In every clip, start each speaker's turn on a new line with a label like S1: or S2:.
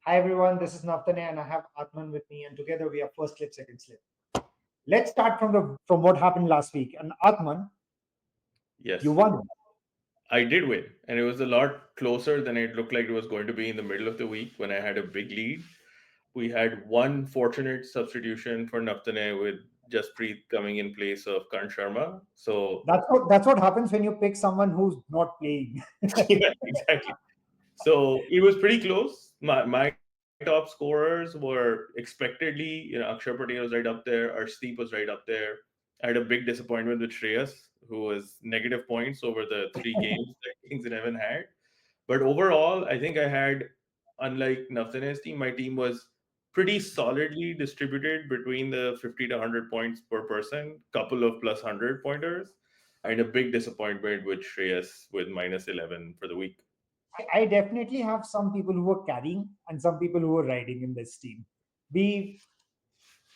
S1: Hi everyone, this is Navtanay and I have Aatman with me, and together we are first slip, second slip. Let's start from what happened last week. And Aatman, you
S2: Yes,
S1: won.
S2: I did win, and it was a lot closer than it looked like it was going to be in the middle of the week when I had a big lead. We had one fortunate substitution for Navtanay with Jasprit coming in place of Karn Sharma. So,
S1: That's what happens when you pick someone who's not playing.
S2: yeah, exactly. So it was pretty close. My top scorers were expectedly, Akshar Patel was right up there, Arshdeep was right up there. I had a big disappointment with Shreyas, who was negative points over the three games that Kings 11 had. But overall, I think I had, unlike Navtanay's team, my team was pretty solidly distributed between the 50 to 100 points per person, couple of plus 100 pointers, and a big disappointment with Shreyas with minus 11 for the week.
S1: I definitely have some people who were carrying and some people who were riding in this team. We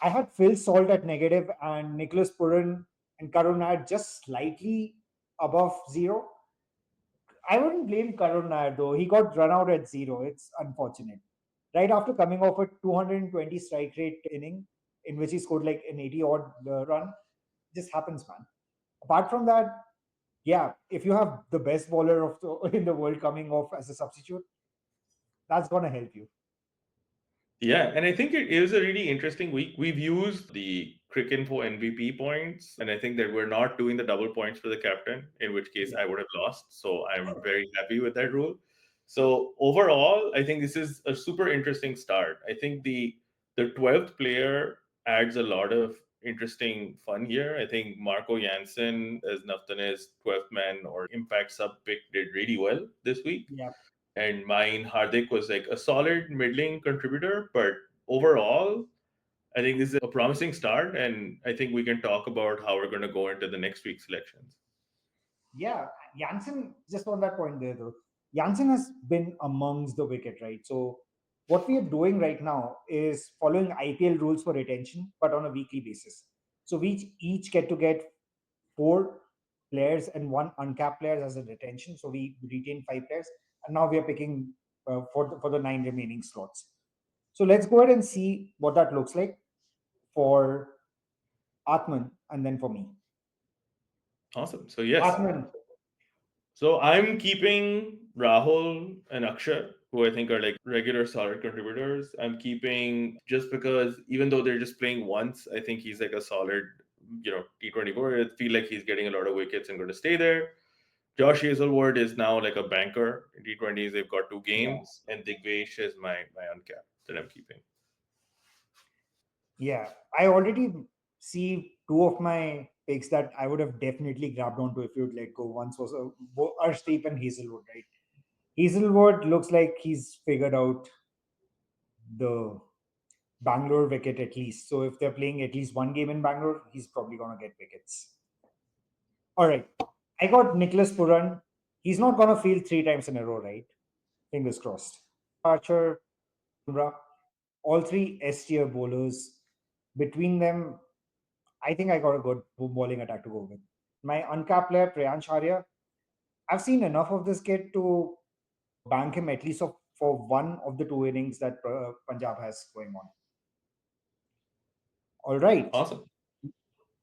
S1: I had Phil Salt at negative and Nicholas Puran and Karun at just slightly above zero. I wouldn't blame Karun Nair though. He got run out at zero. It's unfortunate. Right after coming off a 220 strike rate inning in which he scored like an 80 odd run, just happens, man. Apart from that, yeah, if you have the best bowler in the world coming off as a substitute, that's gonna help you.
S2: Yeah, and I think it is a really interesting week. We've used the Cricinfo MVP points, and I think that we're not doing the double points for the captain, in which case
S1: Yeah.
S2: I would have lost. So I'm very happy with that rule. So overall, I think this is a super interesting start. I think the 12th player adds a lot of interesting fun here. I think Marco Janssen as Naftan's 12th man or impact sub pick did really well this week,
S1: Yeah.
S2: and mine Hardik was like a solid middling contributor, but overall, I think this is a promising start, and I think we can talk about how we're going to go into the next week's selections.
S1: Yeah, Janssen, just on that point there though, Janssen has been amongst the wicket, right? So what we are doing right now is following IPL rules for retention, but on a weekly basis. So we each get to get four players and one uncapped players as a retention. So we retain five players, and now we are picking for the nine remaining slots. So let's go ahead and see what that looks like for Atman and then for me.
S2: Awesome. So yes,
S1: Atman,
S2: so I'm keeping Rahul and Akshay, who I think are like regular solid contributors. I'm keeping just because even though they're just playing once, I think he's like a solid, T24. I feel like he's getting a lot of wickets and going to stay there. Josh Hazelwood is now like a banker in T20s. They've got two
S1: yeah.
S2: games, and Digvesh is my uncap that I'm keeping.
S1: Yeah, I already see two of my picks that I would have definitely grabbed onto if you'd let go. Once was Arshdeep and Hazelwood, right? Hazelwood looks like he's figured out the Bangalore wicket at least. So if they're playing at least one game in Bangalore, he's probably gonna get wickets. All right, I got Nicholas Puran. He's not gonna field three times in a row, right? Fingers crossed. Archer, Bumrah, all three S tier bowlers. Between them, I think I got a good bowling attack to go with. My uncapped player, Priyansh Arya, I've seen enough of this kid to bank him at least for one of the two innings that Punjab has going on. All right.
S2: Awesome.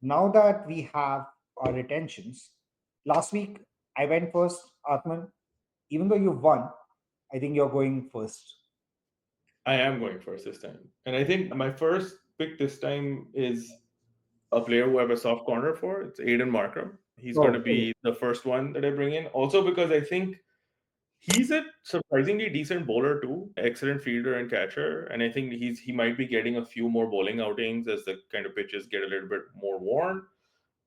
S1: Now that we have our retentions, last week I went first, Atman. Even though you won, I think you're going first.
S2: I am going first this time. And I think my first pick this time is a player who I have a soft corner for. It's Aiden Markram. He's going to
S1: Oh,
S2: be the first one that I bring in. Also, because I think he's a surprisingly decent bowler too, excellent fielder and catcher. And I think he might be getting a few more bowling outings as the kind of pitches get a little bit more worn.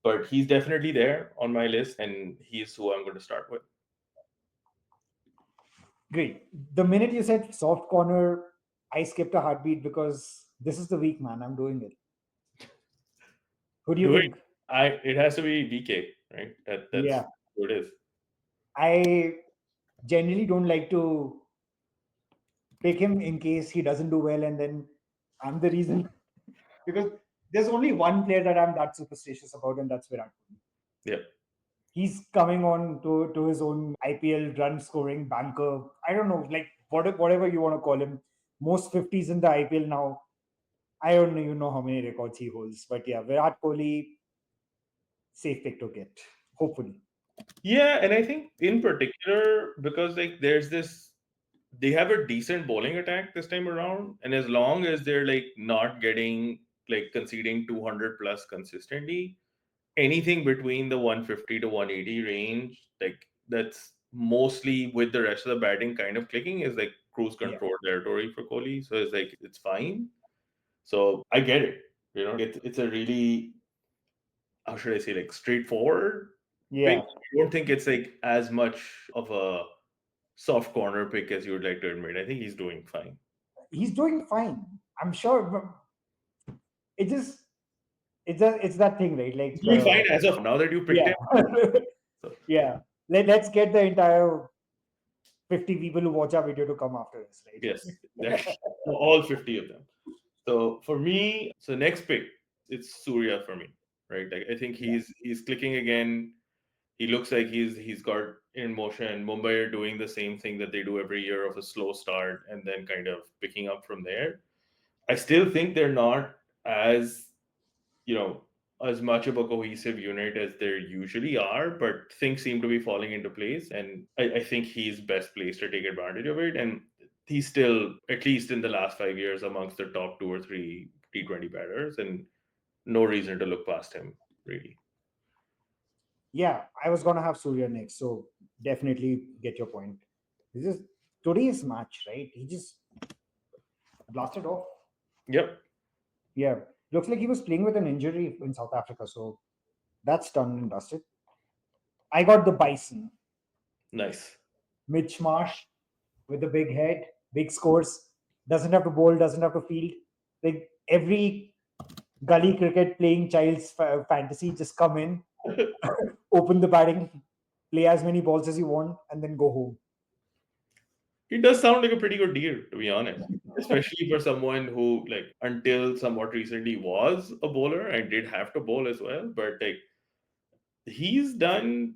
S2: But he's definitely there on my list, and he's who I'm going to start with.
S1: great. The minute you said soft corner, I skipped a heartbeat because this is the week, man. I'm doing it. Who do you
S2: Do it.
S1: think?
S2: It has to be DK, right? That's
S1: Yeah.
S2: who it is.
S1: I generally don't like to pick him in case he doesn't do well, and then I'm the reason because there's only one player that I'm that superstitious about, and that's Virat Kohli.
S2: Yeah.
S1: He's coming on to his own IPL run scoring banker. I don't know, like whatever you want to call him, most 50s in the IPL now. I don't even know how many records he holds, but yeah, Virat Kohli, safe pick to get, hopefully.
S2: Yeah, and I think in particular because like there's this they have a decent bowling attack this time around, and as long as they're like not getting like conceding 200 plus consistently, anything between the 150 to 180 range, like that's mostly with the rest of the batting kind of clicking is like cruise
S1: Yeah,
S2: control territory for Kohli. So it's like it's fine. So I get it. It's a really how should I say like straightforward pick.
S1: yeah,
S2: I don't think it's like as much of a soft corner pick as you would like to admit. I think he's doing fine.
S1: he's doing fine. I'm sure. But it just it's that thing, right?
S2: He's
S1: Like,
S2: doing fine as of now that you picked
S1: yeah,
S2: him. So
S1: yeah. Let's get the entire 50 people who watch our video to come after us,
S2: yes,
S1: right?
S2: exactly. All 50 of them. So for me, so next pick, it's Surya for me, right? Like I think
S1: Yeah.
S2: he's clicking again. He looks like he's got in motion. Mumbai are doing the same thing that they do every year of a slow start and then kind of picking up from there. I still think they're not as you know as much of a cohesive unit as there usually are, but things seem to be falling into place, and I think he's best placed to take advantage of it. And he's still, at least in the last 5 years, amongst the top two or three T20 batters, and no reason to look past him, really.
S1: Yeah, I was gonna have Surya next, so definitely get your point. This is today's match, right? He just blasted off.
S2: Yep,
S1: Yeah, looks like he was playing with an injury in South Africa, so that's done and dusted. I got the Bison,
S2: nice.
S1: Mitch Marsh with the big head, big scores, doesn't have to bowl, doesn't have to field. Like every gully cricket playing child's fantasy, just come in, open the batting, play as many balls as you want, and then go home.
S2: He does sound like a pretty good deal, to be honest, especially for someone who, like, until somewhat recently was a bowler and did have to bowl as well, but like he's done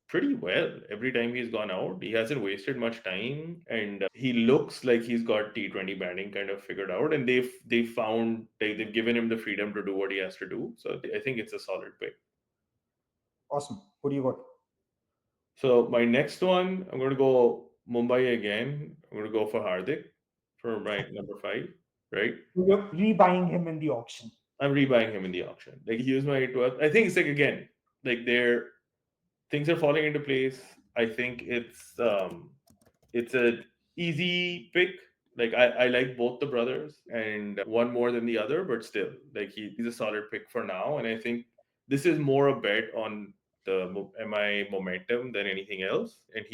S2: pretty well every time he's gone out. He hasn't wasted much time, and he looks like he's got T20 batting kind of figured out. And they've found they've given him the freedom to do what he has to do. So I think it's a solid pick.
S1: Awesome. Who do you got?
S2: So my next one, I'm going to go Mumbai again. I'm going to go for Hardik for my number five. Right,
S1: You're rebuying him in the auction.
S2: I'm rebuying him in the auction. Like he was my 12th. I think it's like again, like they're things are falling into place. I think it's a easy pick. Like I like both the brothers and one more than the other, but still, like he's a solid pick for now. And I think this is more a bet on the MI momentum than anything else. And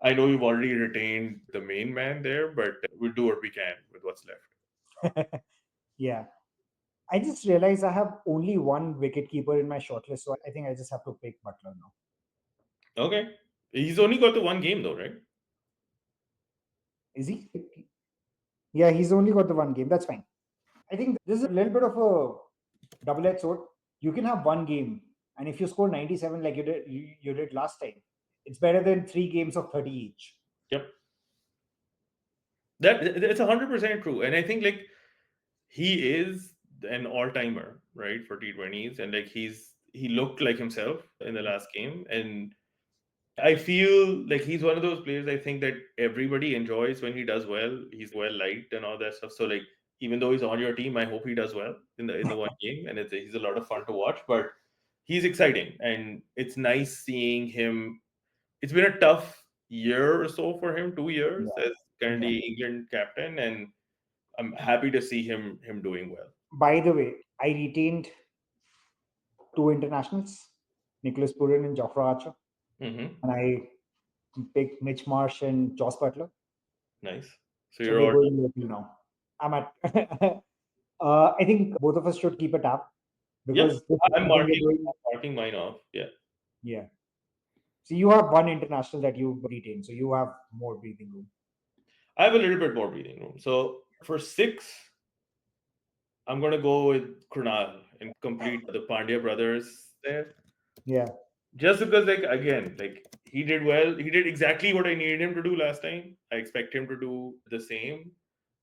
S2: I know you've already retained the main man there, but we'll do what we can with what's left.
S1: Yeah. I just realized I have only one wicket keeper in my shortlist, so I think I just have to pick Butler now.
S2: Okay. He's only got the one game though, right?
S1: Is he? Yeah, he's only got the one game. That's fine. I think this is a little bit of a double-edged sword. You can have one game, and if you score 97 like you did last time, it's better than 3 games of 30 each.
S2: Yep. That's 100% true. And I think like he is an all timer, right, for T20s, and like he looked like himself in the last game, and I feel like he's one of those players I think that everybody enjoys when he does well. He's well liked and all that stuff. So like even though he's on your team, I hope he does well in the one game, and he's a lot of fun to watch. But he's exciting, and it's nice seeing him. It's been a tough year or so for him, 2 years
S1: Yeah.
S2: as
S1: Yeah.
S2: currently England captain, and I'm happy to see him doing well.
S1: By the way, I retained two internationals, Nicholas Purin and Jofra Archer,
S2: Hmm.
S1: and I picked Mitch Marsh and Joss Butler.
S2: Nice. So
S1: So
S2: you're
S1: we're
S2: all
S1: going local now. I'm at. I think both of us should keep a tab
S2: yeah.
S1: because this is something we're doing.
S2: I'm marking mine off. Yeah.
S1: Yeah. So you have one international that you retain, so you have more breathing room.
S2: I have a little bit more breathing room. So for six, I'm gonna go with Krunal and complete the Pandya brothers there.
S1: Yeah.
S2: Just because, like, again, like he did well. He did exactly what I needed him to do last time. I expect him to do the same.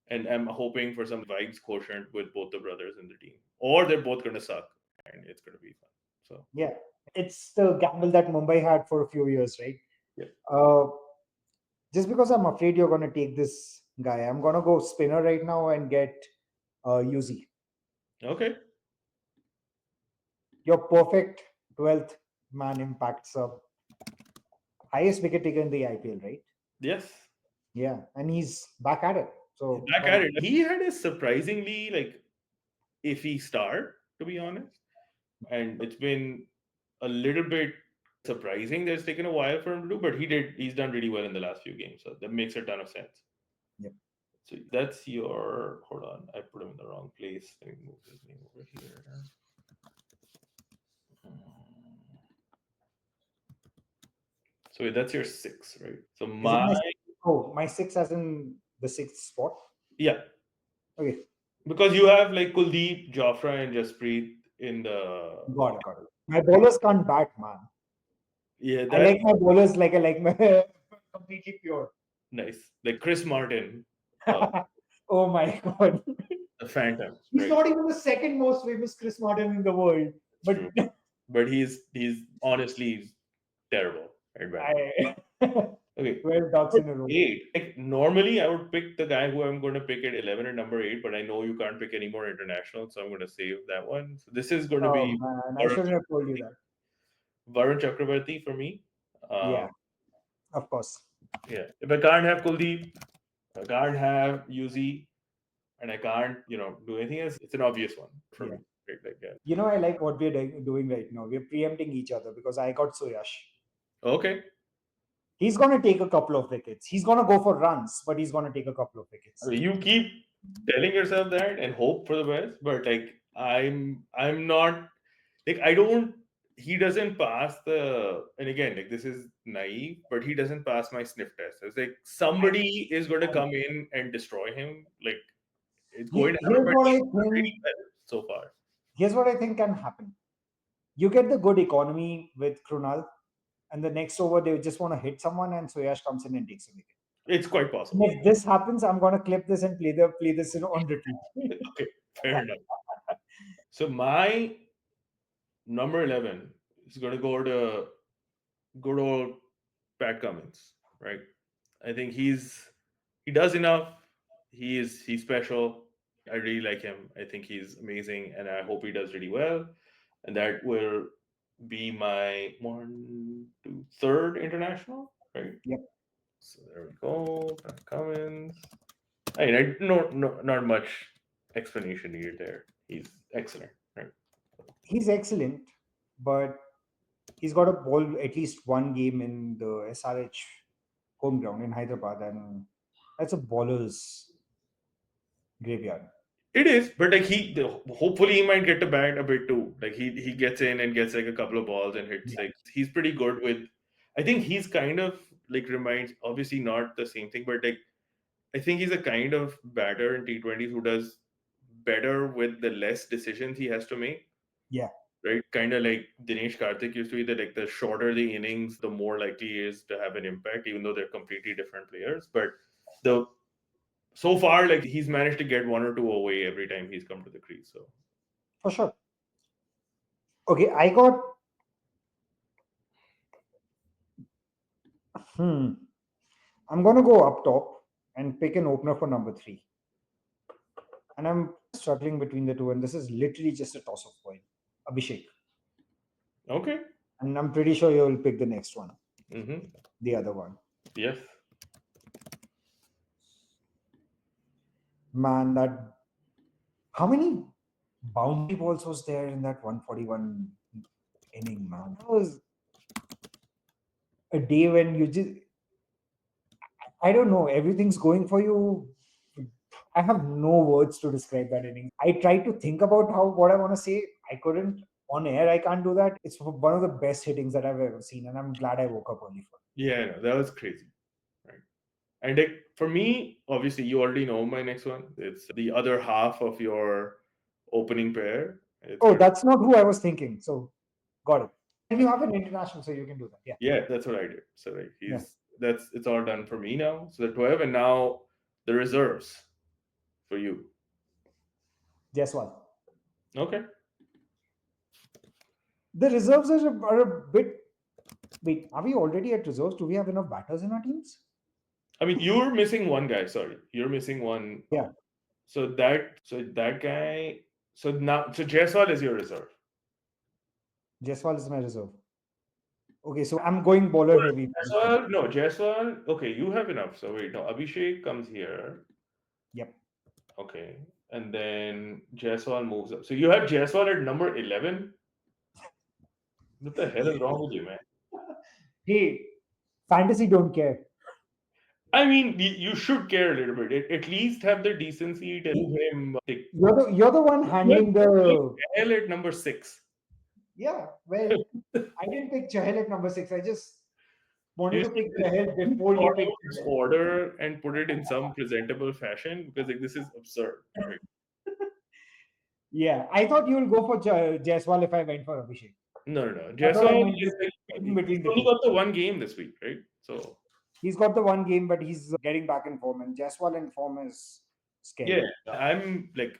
S2: and I'm hoping for some vibes quotient with both the brothers in the team, or they're both going to suck, and it's going to be fun. So
S1: Yeah, it's the gamble that Mumbai had for a few years, right?
S2: yeah,
S1: Uh, just because I'm afraid you're going to take this guy, I'm going to go spinner right now and get Yuzi.
S2: okay,
S1: Your perfect 12th man impact sub. Highest wicket taker in the IPL, right?
S2: yes,
S1: Yeah, and he's back at it. So
S2: back
S1: why
S2: at
S1: not?
S2: it. He had a surprisingly iffy start, to be honest, and it's been a little bit surprising that it's taken a while for him to do, but he's done really well in the last few games, so that makes a ton of sense.
S1: Yep.
S2: So that's your, hold on, I put him in the wrong place. Let me move his name over here. So wait, that's your six, right? So
S1: Is it
S2: my,
S1: my my six as in the sixth spot?
S2: yeah,
S1: Okay,
S2: because you have like Kuldeep, Jofra, and Jasprit in the,
S1: got it. My bowlers can't bat, man.
S2: yeah,
S1: I
S2: that's
S1: like my bowlers like I like my completely pure.
S2: nice. Like Chris Martin, uh,
S1: Oh my god.
S2: the Phantom,
S1: He's
S2: right?
S1: not even the second most famous Chris Martin in the world.
S2: It's
S1: But
S2: true, but he's honestly terrible at batting.
S1: I
S2: Okay,
S1: 12 ducks
S2: number
S1: in a row.
S2: eight. Like normally, I would pick the guy who I'm going to pick at 11 and number eight, but I know you can't pick any more international, so I'm going to save that one. So this is going to
S1: Oh
S2: be
S1: man, I
S2: Varun
S1: shouldn't have told you
S2: Chakrabarti.
S1: that.
S2: Varun Chakrabarti for me.
S1: Yeah,
S2: Um,
S1: of course.
S2: yeah, if I can't have Kuldeep, I can't have Yuzi, and I can't, do anything else. It's an obvious one for
S1: Yeah.
S2: me. Right? Like, yeah.
S1: I like what we're doing right now. We're preempting each other because I got Suyash.
S2: Okay,
S1: He's going to take a couple of wickets. He's going to go for runs, but he's going to take a couple of
S2: I
S1: wickets.
S2: mean, you keep telling yourself that and hope for the best, but like I'm not like I don't. He doesn't pass the, and again, like this is naive, but he doesn't pass my sniff test. It's like
S1: I,
S2: somebody is going to
S1: I
S2: come in and destroy him. Like it's going to happen,
S1: here's
S2: but
S1: what I
S2: he's done
S1: think.
S2: really well so far.
S1: Here's what I think can happen. You get the good economy with Krunal, and the next over they just want to hit someone, and Suyash comes in and takes a wicket.
S2: It's quite
S1: And
S2: possible.
S1: if this happens, I'm going to clip this and play this on repeat.
S2: Okay, fair enough. So my number 11 is going to go to good old Pat Cummins, right? I think he does enough. He's special. I really like him. I think he's amazing, and I hope he does really well. And that will be my third international, right?
S1: Yep.
S2: So there we go. Pat Cummins. I mean, no, not much explanation needed there. He's excellent, right?
S1: He's excellent, but he's got to bowl at least one game in the SRH home ground in Hyderabad, and that's a bowler's graveyard.
S2: It is, but like hopefully he might get to bat a bit too. Like he gets in and gets like a couple of balls and hits.
S1: Yeah.
S2: Like he's pretty good with. I think he's kind of like reminds, obviously not the same thing, but like I think he's a kind of batter in T20s who does better with the less decisions he has to make.
S1: Yeah,
S2: Right, kind of like Dinesh Karthik used to be. That like the shorter the innings, the more likely he is to have an impact, even though they're completely different players. But the so far, like he's managed to get one or two away every time he's come to the crease. So
S1: for sure. Okay, I got. Hmm. I'm gonna go up top and pick an opener for number three. And I'm struggling between the two, and this is literally just a toss of coin. Abhishek.
S2: okay.
S1: And I'm pretty sure you'll pick the next one,
S2: Mm-hmm.
S1: the other one.
S2: Yes.
S1: Man, that how many boundary balls was there in that 141 inning, man? That was a day when you just I don't know, everything's going for you. I have no words to describe that inning. I tried to think about how what I want to say. I couldn't on air. I can't do that. It's one of the best hittings that I've ever seen, and I'm glad I woke up early for it.
S2: Yeah, no, that was crazy. Right. And like for me, obviously, you already know my next one. It's the other half of your opening pair. It's
S1: Oh,
S2: going to,
S1: that's not who I was thinking. So, got it. And you have an international, so you can do that. Yeah,
S2: yeah, that's what I did. So like
S1: yeah.
S2: it's all done for me now. So the 12, and now the reserves. for you?
S1: Jaiswal.
S2: Okay.
S1: The reserves are a bit. Wait, are we already at reserves? Do we have enough batters in our teams?
S2: I mean, you're missing one guy. Sorry, you're missing one.
S1: Yeah,
S2: So that guy. So Jaiswal is your reserve.
S1: Jaiswal is my reserve. Okay, so I'm going bowler heavy for this one.
S2: Jaiswal, no, Jaiswal. Okay, you have enough. So wait, no, Abhishek comes here.
S1: Yep.
S2: Okay, and then Jaiswal moves up. So you have Jaiswal at number 11. What the hell is wrong with you, man?
S1: Hey, fantasy don't care.
S2: I mean, you should care a little bit. At least have the decency to
S1: Hey,
S2: him.
S1: you're the one
S2: You have
S1: handling the.
S2: Chahal at number 6.
S1: Yeah, well, I didn't pick Chahal at number six. I just wanted
S2: You
S1: to pick
S2: seriously
S1: Chahal before you
S2: thought
S1: picked
S2: of this
S1: Chahal.
S2: order and put it in some presentable fashion because like this is absurd. Right?
S1: Yeah, I thought you will go for Jaiswal if I went for Abhishek.
S2: No, no, no.
S1: I thought I
S2: Jaiswal
S1: might
S2: is
S1: just
S2: like
S1: in
S2: he's
S1: between the
S2: only
S1: two.
S2: got the one game this week, right? So
S1: He's got the one game, but he's getting back in form, and Jaiswal in form is
S2: yeah,
S1: scary.
S2: I'm like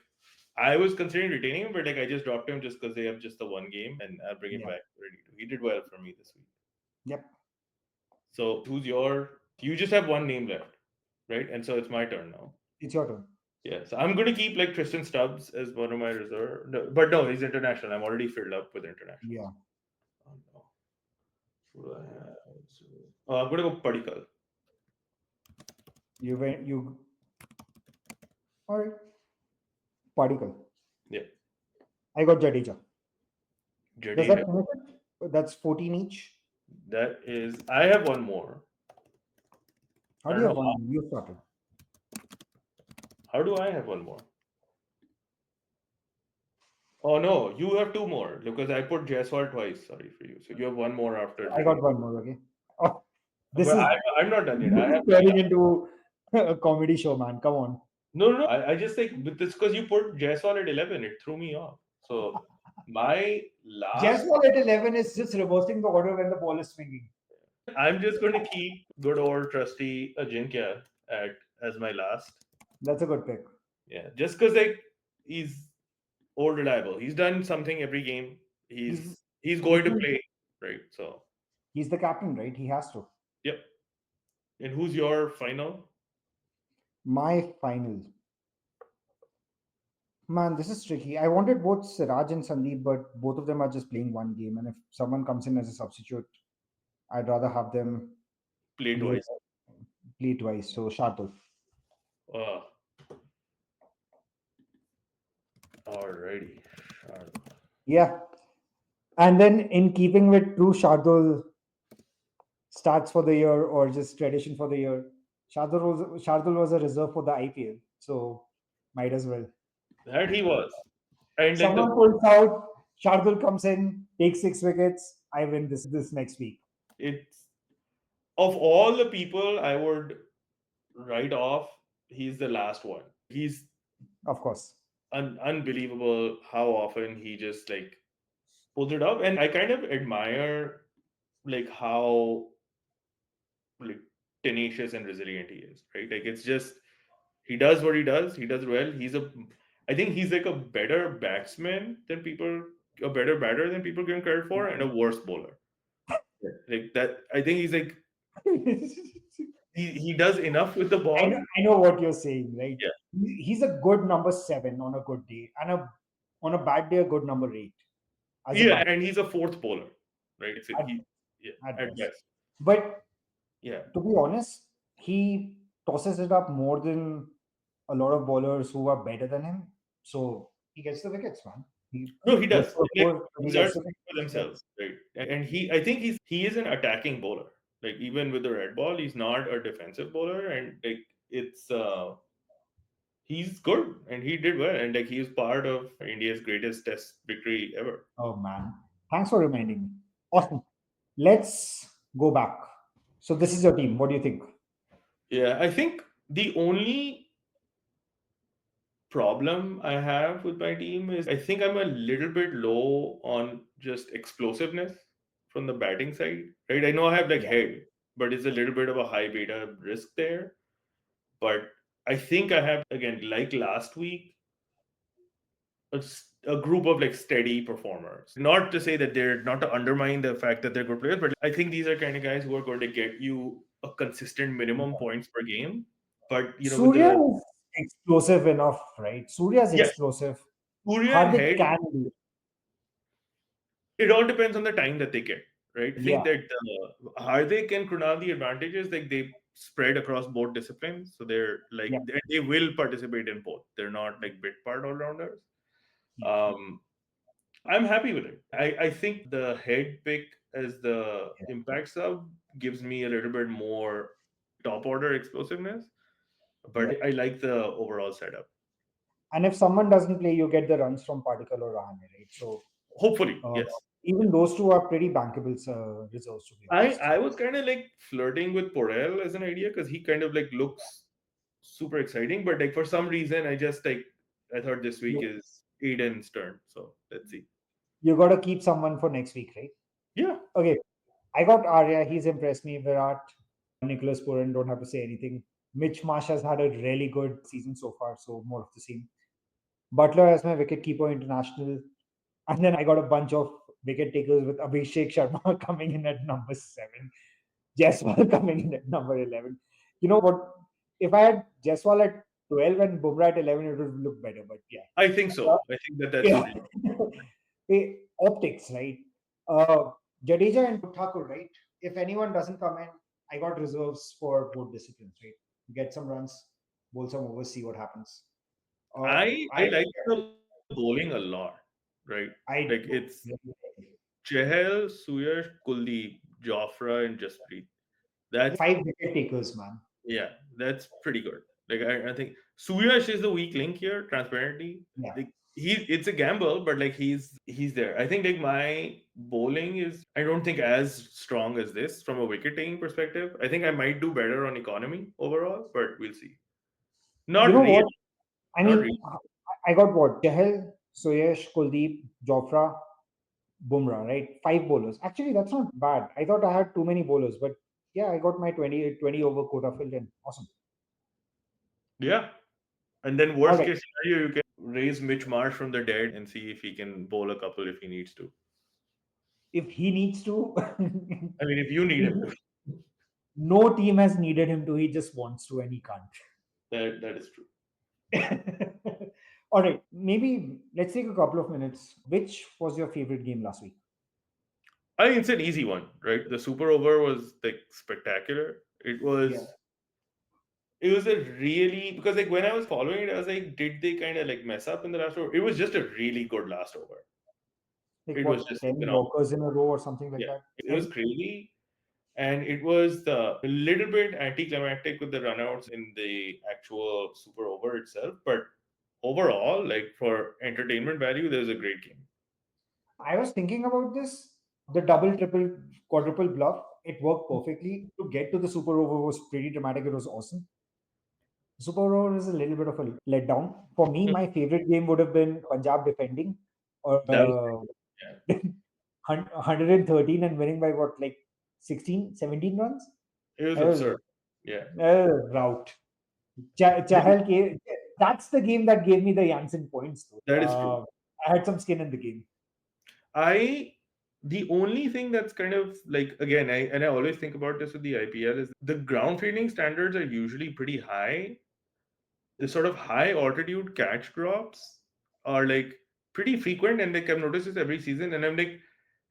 S2: I was considering retaining him, but like I just dropped him just because they have just the one game, and I'll bring him
S1: Yeah.
S2: back ready to. He did well for me this week.
S1: Yep.
S2: So who's your? You just have one name left, right? And so it's my turn now.
S1: It's your turn.
S2: Yeah, so I'm going to keep like Tristan Stubbs as one of my reserve. No, but no, he's international. I'm already filled up with internationals.
S1: Yeah.
S2: Oh, no. Who do I have? I'm going to go Padikal.
S1: You went. You all right? Particle.
S2: Yeah,
S1: I got Jadeja. Does that
S2: Jadeja.
S1: finish it? That's 14 each.
S2: That is. I have one more.
S1: How
S2: I
S1: do
S2: don't
S1: you
S2: know
S1: have one? You started.
S2: how do I have one more. Oh no, you have two more because I put Jaiswal twice. Sorry for you. So you have one more after
S1: I got
S2: Jadeja.
S1: one more. Okay. Oh, this
S2: But
S1: is
S2: I'm not done yet.
S1: this
S2: I
S1: is
S2: have
S1: turning into a comedy show, man. Come on.
S2: no, no, no. I just like but this because you put Jaiswal at 11. It threw me off. So my last
S1: Jaiswal at 11 is just reversing the order when the ball is swinging.
S2: I'm just going to keep good old trusty Ajinkya at as my last.
S1: That's a good pick.
S2: Yeah, just because like he's old reliable. He's done something every game.
S1: He's
S2: He's going to play, right? So
S1: he's the captain, right? He has to.
S2: yep. And who's your final?
S1: My final. Man, this is tricky. I wanted both Siraj and Sandeep, but both of them are just playing one game. And if someone comes in as a substitute, I'd rather have them
S2: Play
S1: play,
S2: twice.
S1: play twice. So Shardul.
S2: Uh, alrighty.
S1: Yeah. And then in keeping with true Shardul starts for the year or just tradition for the year, Shardul was a reserve for the IPL. So might as well.
S2: That he was. And like the
S1: Someone pulls out, Shardul comes in, takes 6 wickets. I win this next week.
S2: it's of all the people I would write off, he's the last one. He's
S1: Of course.
S2: unbelievable how often he just like pulls it up, and I kind of admire like how like tenacious and resilient he is, right? Like it's just he does what he does. He does well. I think he's like a better batsman than people, a better batter than people give him credit for, and a worse bowler. Yeah. Like that, I think he's like he does enough with the
S1: I know,
S2: ball.
S1: I know what you're saying, right?
S2: Yeah,
S1: He's a good number seven on a good day, and on a bad day, a good number eight as a
S2: yeah,
S1: bat
S2: and he's a fourth bowler, right?
S1: at,
S2: Yeah,
S1: at
S2: at
S1: best.
S2: best.
S1: But
S2: Yeah,
S1: to be honest, he tosses it up more than a lot of bowlers who are better than him. So he gets the wickets, man. He
S2: no, he
S1: goes
S2: does.
S1: for
S2: Like,
S1: four, he gets
S2: exerts
S1: the wickets.
S2: for themselves, right? And I think he is an attacking bowler. Like even with the red ball, he's not a defensive bowler, and like it's he's good and he did well, and like he's part of India's greatest Test victory ever.
S1: Oh man, thanks for reminding me. Awesome. Let's go back. So this is your team. What do you think?
S2: Yeah, I think the only problem I have with my team is I think I'm a little bit low on just explosiveness from the batting side, right? I know I have like
S1: Yeah.
S2: head, but it's a little bit of a high beta risk there. But I think I have, again, like last week, a group of like steady performers. Not to say that they're not to undermine the fact that they're good players, but I think these are kind of guys who are going to get you a consistent minimum points per game. But with
S1: Surya
S2: the
S1: is explosive enough, right? Surya is
S2: yeah,
S1: explosive.
S2: Surya and
S1: Hardik
S2: Head,
S1: can do.
S2: it all depends on the time that they get, right? I think
S1: Yeah,
S2: that Hardik and Krunal, the advantage is like they spread across both disciplines, so they're like
S1: yeah,
S2: they will participate in both. They're not like bit part all rounders.
S1: yeah,
S2: Um, I'm happy with it. I think the head pick as the
S1: yeah,
S2: impact sub gives me a little bit more top order explosiveness,
S1: yeah.
S2: but I like the overall setup.
S1: And if someone doesn't play, you get the runs from Particle or Rahane, right? So
S2: Hopefully,
S1: uh,
S2: yes.
S1: even those two are pretty bankable reserves, to be
S2: I
S1: honest.
S2: I was kind of like flirting with Porel as an idea because he kind of like looks super exciting, but like for some reason I just like I thought this week
S1: You
S2: is Aiden's turn, so let's see.
S1: you got to keep someone for next week, right?
S2: Yeah,
S1: Okay, I got Arya. He's impressed me. Virat, Nicholas Puran, don't have to say anything. Mitch Marsh has had a really good season so far, so more of the same. Butler as my wicketkeeper international. And then I got a bunch of wicket takers with Abhishek Sharma coming in at number 7, Jaiswal coming in at number 11. You know what? If I had Jaiswal at 12 and Bumrah at 11, it would look better. But yeah.
S2: I think
S1: Uh,
S2: so. I think that that's
S1: yeah.
S2: pretty.
S1: Optics, right? Jadeja and Thakur, right? If anyone doesn't come in, I got reserves for both disciplines, right? Get some runs, bowl some overs, see what happens. Uh,
S2: I
S1: I
S2: like the bowling a lot, right? Like
S1: I
S2: it's
S1: do really
S2: Chehel, Suyash, Kuldeep, Jofra, and Jasprit. That's
S1: 5 wicket takers, man.
S2: yeah, that's pretty good. Like I think Suyash is the weak link here, transparently.
S1: Yeah.
S2: Like it's a gamble, but like he's there. I think like my bowling is I don't think as strong as this from a wicket taking perspective. I think I might do better on economy overall, but we'll see.
S1: You
S2: Not
S1: know
S2: really,
S1: what? I
S2: not
S1: mean,
S2: really.
S1: I got what? Chahal, Suyesh, Kuldeep, Jofra, Bumrah, right? 5 bowlers. Actually, that's not bad. I thought I had too many bowlers, but yeah, I got my 20 over quota filled in. Awesome.
S2: Yeah. And then
S1: All
S2: worst
S1: right.
S2: case scenario, you can raise Mitch Marsh from the dead and see if he can bowl a couple if he needs to.
S1: If he needs to,
S2: I mean, if you need him to,
S1: no team has needed him to. He just wants to, and he can't.
S2: that is true.
S1: All right. Maybe let's take a couple of minutes. Which was your favorite game last week?
S2: I think it's an easy one, right? The super over was like spectacular.
S1: Yeah.
S2: It was a really because like when I was following it, I was like, did they kind of like mess up in the last over? It was just a really good last over.
S1: Like
S2: It was
S1: what,
S2: just
S1: 10
S2: phenomenal.
S1: Yorkers in a row or something like
S2: Yeah,
S1: that?
S2: it was
S1: And
S2: crazy. And it was a little bit anticlimactic with the runouts in the actual super over itself. But overall, like for entertainment value, there's a great game.
S1: I was thinking about this. The double, triple, quadruple bluff, it worked perfectly. To get to the super over was pretty dramatic. It was awesome. Super over is a little bit of a letdown. For me,
S2: Mhm.
S1: my favorite game would have been Punjab defending or
S2: That was yeah.
S1: 113 and winning by what, like 16, 17 runs?
S2: It was
S1: That was
S2: absurd. Yeah.
S1: rout.
S2: The-
S1: Chahal gave, that's the game that gave me the Janssen points, though.
S2: That is true.
S1: I had some skin in the game.
S2: I the only thing that's kind of like again, I always think about this with the IPL is the ground fielding standards are usually pretty high. The sort of high altitude catch drops are like pretty frequent, and like I've noticed this every season, and I'm like,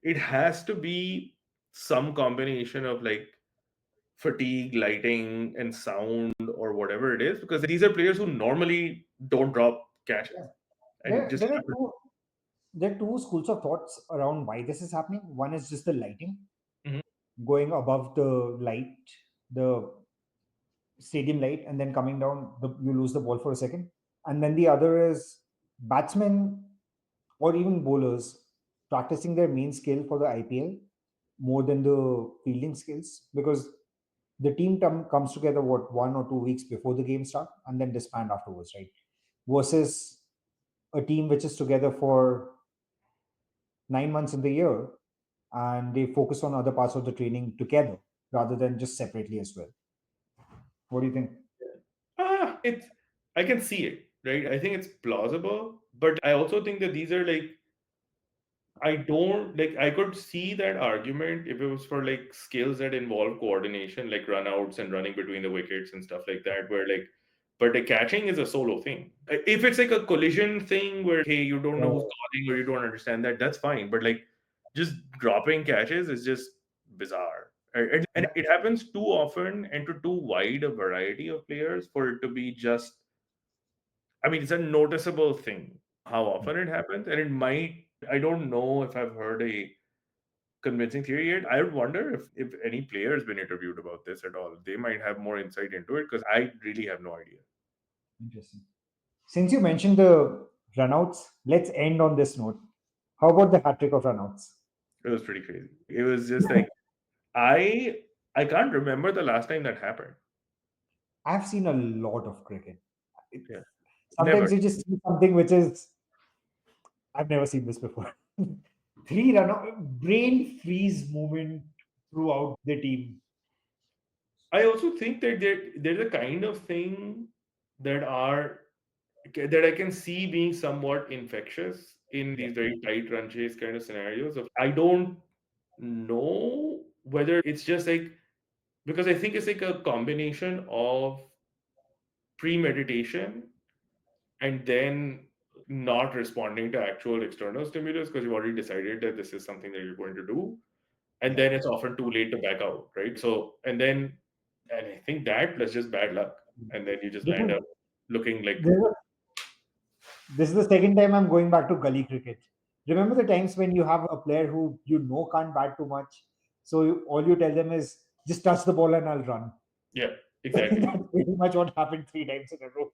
S2: it has to be some combination of like fatigue, lighting, and sound or whatever it is, because these are players who normally don't drop
S1: Yeah.
S2: catches and
S1: There,
S2: just
S1: there are
S2: happen.
S1: two there are two schools of thoughts around why this is happening. One is just the lighting,
S2: Mhm.
S1: going above the light, the stadium light, and then coming down, you lose the ball for a second. And then the other is batsmen or even bowlers practicing their main skill for the IPL more than the fielding skills, because the team comes together what, 1 or 2 weeks before the game start and then disband afterwards, right? Versus a team which is together for 9 months in the year and they focus on other parts of the training together rather than just separately as well. What do you think?
S2: it's I can see it, right? I think it's plausible, but I also think that these are like I don't like I could see that argument if it was for like skills that involve coordination, like run outs and running between the wickets and stuff like that, where like but the catching is a solo thing. If it's like a collision thing where hey, you don't know who's
S1: Uh,
S2: calling or you don't understand that, that's fine. But like just dropping catches is just bizarre. And it happens too often and to too wide a variety of players for it to be just I mean, it's a noticeable thing how often it happens, and it might. I don't know if I've heard a convincing theory yet. I would wonder if any player has been interviewed about this at all. They might have more insight into it because I really have no idea.
S1: Interesting. Since you mentioned the runouts, let's end on this note. How about the hat trick of runouts?
S2: It was pretty crazy. It was just like I I can't remember the last time that happened.
S1: I've seen a lot of cricket. It,
S2: Yeah, never.
S1: sometimes you just see something which is I've never seen this before. Three run out, brain freeze moment throughout the team.
S2: I also think that there's a kind of thing that are that I can see being somewhat infectious in
S1: Yeah.
S2: these very tight run chase kind of scenarios. Of I don't know whether it's just like because I think it's like a combination of premeditation and then not responding to actual external stimulus because you've already decided that this is something that you're going to do, and
S1: Yeah.
S2: then it's often too late to back out, right? So and I think that plus just bad luck, and then you just
S1: This
S2: land
S1: is
S2: up looking like
S1: this is this is the second time I'm going back to gully cricket. Remember the times when you have a player who you know can't bat too much, so all you tell them is just touch the ball and I'll run.
S2: yeah, exactly.
S1: That's pretty much what happened three times in a row.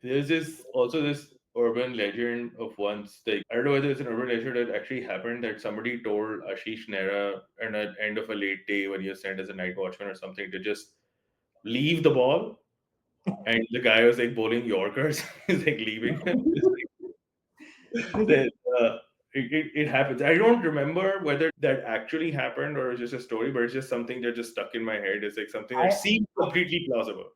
S2: There's this also this urban legend of once like I don't know whether it's an urban legend that actually happened that somebody told Ashish Nehra at the end of a late day when he was sent as a night watchman or something to just leave the ball, and the guy was like bowling Yorkers. He's like leaving him. It's like,
S1: This is-
S2: it happens. I don't remember whether that actually happened or it was just a story, but it's just something that just stuck in my head. It's like something that
S1: I,
S2: seems completely plausible.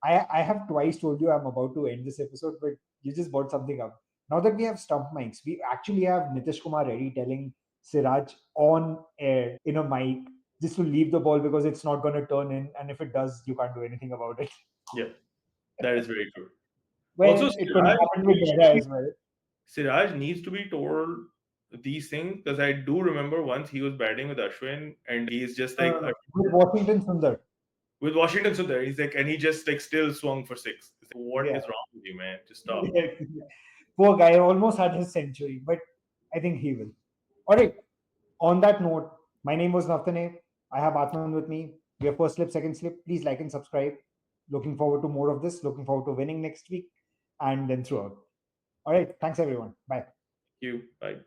S1: I have twice told you I'm about to end this episode, but you just brought something up. Now that we have stump mics, we actually have Nitish Kumar Reddy telling Siraj on air in a mic just to leave the ball because it's not going to turn in, and if it does, you can't do anything about it.
S2: Yeah, that is very true. Also,
S1: Well, it could have happened with Dara as well.
S2: Siraj needs to be told these things because I do remember once he was batting with Ashwin and he's just like
S1: With Washington Sundar.
S2: with Washington Sundar. He's like, and he just like still swung for six. It's like, what
S1: Yeah.
S2: is wrong with you, man? Just stop.
S1: Poor guy almost had his century, but I think he will. All right. On that note, my name was Navtanay. I have Aatman with me. We have first slip, second slip. Please like and subscribe. Looking forward to more of this. Looking forward to winning next week and then throughout. All right. Thanks, everyone. Bye.
S2: You, bye.